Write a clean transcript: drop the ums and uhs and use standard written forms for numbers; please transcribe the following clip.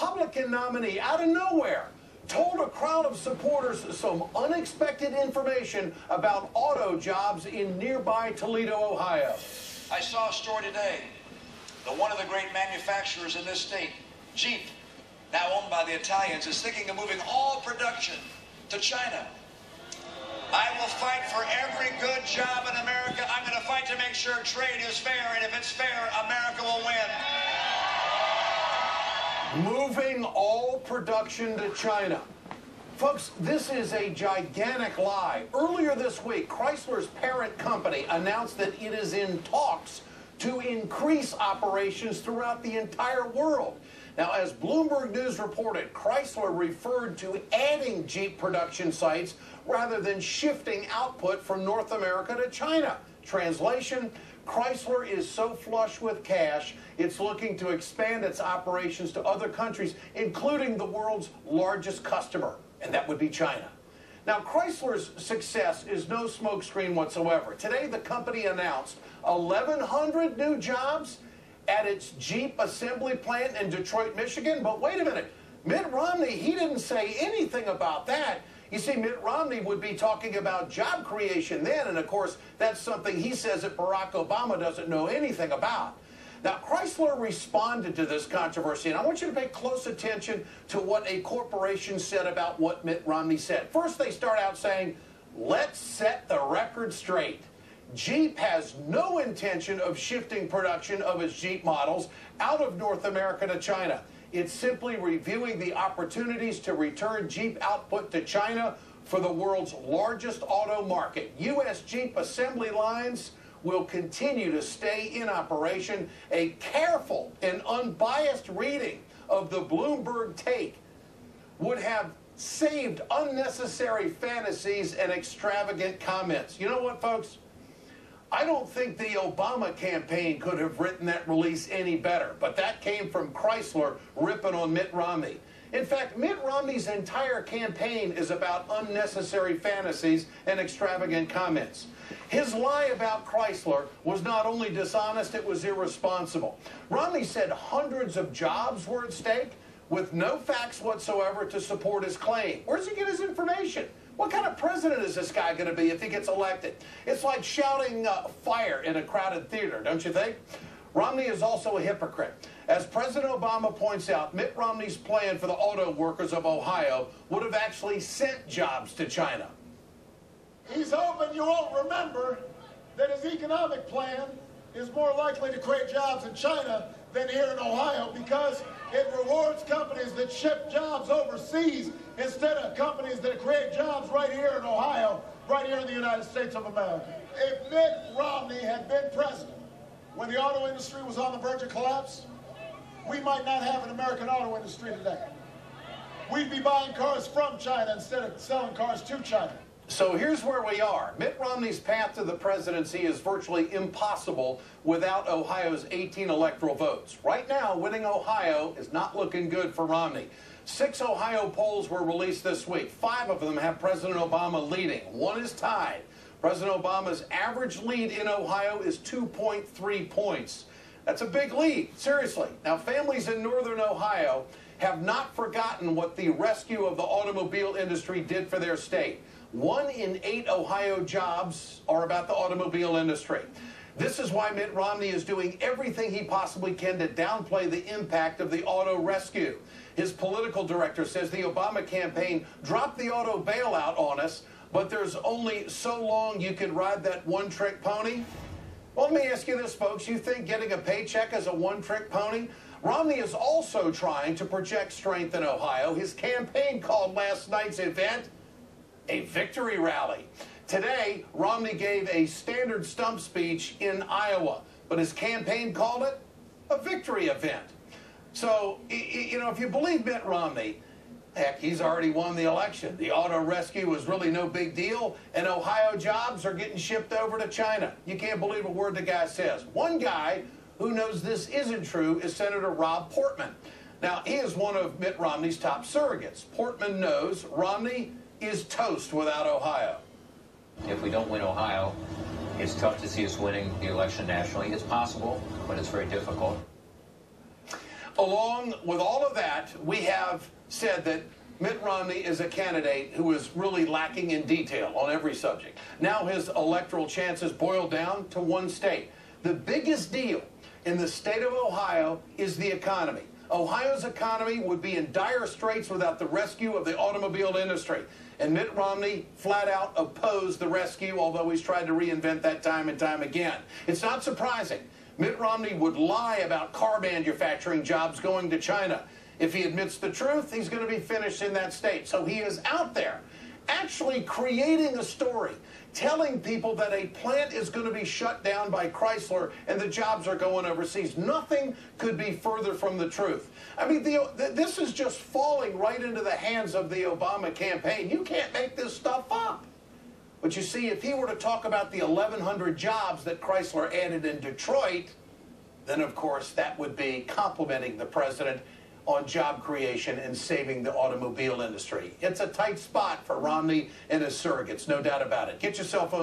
Republican nominee out of nowhere told a crowd of supporters some unexpected information about auto jobs in nearby Toledo, Ohio. I saw a story today that one of the great manufacturers in this state, Jeep, now owned by the Italians, is thinking of moving all production to China. I will fight for every good job in America. I'm going to fight to make sure trade is fair, and if it's fair, America will win. Moving all production to China. Folks, this is a gigantic lie. Earlier this week, Chrysler's parent company announced that it is in talks to increase operations throughout the entire world. Now, as Bloomberg News reported, Chrysler referred to adding Jeep production sites rather than shifting output from North America to China. Translation, Chrysler is so flush with cash, it's looking to expand its operations to other countries, including the world's largest customer, and that would be China. Now, Chrysler's success is no smokescreen whatsoever. Today, the company announced 1,100 new jobs at its Jeep assembly plant in Detroit, Michigan. But wait a minute, Mitt Romney, he didn't say anything about that. You see, Mitt Romney would be talking about job creation then, and of course, that's something he says that Barack Obama doesn't know anything about. Now, Chrysler responded to this controversy, and I want you to pay close attention to what a corporation said about what Mitt Romney said. First, they start out saying, let's set the record straight. Jeep has no intention of shifting production of its Jeep models out of North America to China. It's simply reviewing the opportunities to return Jeep output to China for the world's largest auto market. U.S. Jeep assembly lines will continue to stay in operation. A careful and unbiased reading of the Bloomberg take would have saved unnecessary fantasies and extravagant comments. You know what, folks? I don't think the Obama campaign could have written that release any better, but that came from Chrysler ripping on Mitt Romney. In fact, Mitt Romney's entire campaign is about unnecessary fantasies and extravagant comments. His lie about Chrysler was not only dishonest, it was irresponsible. Romney said hundreds of jobs were at stake with no facts whatsoever to support his claim. Where does he get his information? What kind of president is this guy going to be if he gets elected? It's like shouting fire in a crowded theater, don't you think? Romney is also a hypocrite. As President Obama points out, Mitt Romney's plan for the auto workers of Ohio would have actually sent jobs to China. He's hoping you won't remember that his economic plan is more likely to create jobs in China than here in Ohio, because it rewards companies that ship jobs overseas instead of companies that create jobs right here in Ohio, right here in the United States of America. If Mitt Romney had been president when the auto industry was on the verge of collapse, we might not have an American auto industry today. We'd be buying cars from China instead of selling cars to China. So here's where we are. Mitt Romney's path to the presidency is virtually impossible without Ohio's 18 electoral votes. Right now, winning Ohio is not looking good for Romney. 6 Ohio polls were released this week. 5 of them have President Obama leading. 1 is tied. President Obama's average lead in Ohio is 2.3 points. That's a big lead, seriously. Now, families in northern Ohio have not forgotten what the rescue of the automobile industry did for their state. 1 in 8 Ohio jobs are about the automobile industry. This is why Mitt Romney is doing everything he possibly can to downplay the impact of the auto rescue. His political director says the Obama campaign dropped the auto bailout on us, but there's only so long you can ride that one-trick pony. Well, let me ask you this, folks. You think getting a paycheck is a one-trick pony? Romney is also trying to project strength in Ohio. His campaign called last night's event a victory rally. Today, Romney gave a standard stump speech in Iowa, but his campaign called it a victory event. So, you know, if you believe Mitt Romney, heck, he's already won the election. The auto rescue was really no big deal, and Ohio jobs are getting shipped over to China. You can't believe a word the guy says. One guy who knows this isn't true is Senator Rob Portman. Now, he is one of Mitt Romney's top surrogates. Portman knows Romney is toast without Ohio. If we don't win Ohio, it's tough to see us winning the election nationally. It's possible, but it's very difficult. Along with all of that, we have said that Mitt Romney is a candidate who is really lacking in detail on every subject. Now his electoral chances boil down to one state. The biggest deal in the state of Ohio is the economy. Ohio's economy would be in dire straits without the rescue of the automobile industry. And Mitt Romney flat out opposed the rescue, although he's tried to reinvent that time and time again. It's not surprising. Mitt Romney would lie about car manufacturing jobs going to China. If he admits the truth, he's going to be finished in that state. So he is out there actually creating a story, telling people that a plant is going to be shut down by Chrysler and the jobs are going overseas. Nothing could be further from the truth. I mean, this is just falling right into the hands of the Obama campaign. You can't make this stuff up. But you see, if he were to talk about the 1,100 jobs that Chrysler added in Detroit, then of course that would be complimenting the president on job creation and saving the automobile industry. It's a tight spot for Romney and his surrogates, no doubt about it. Get your cell phones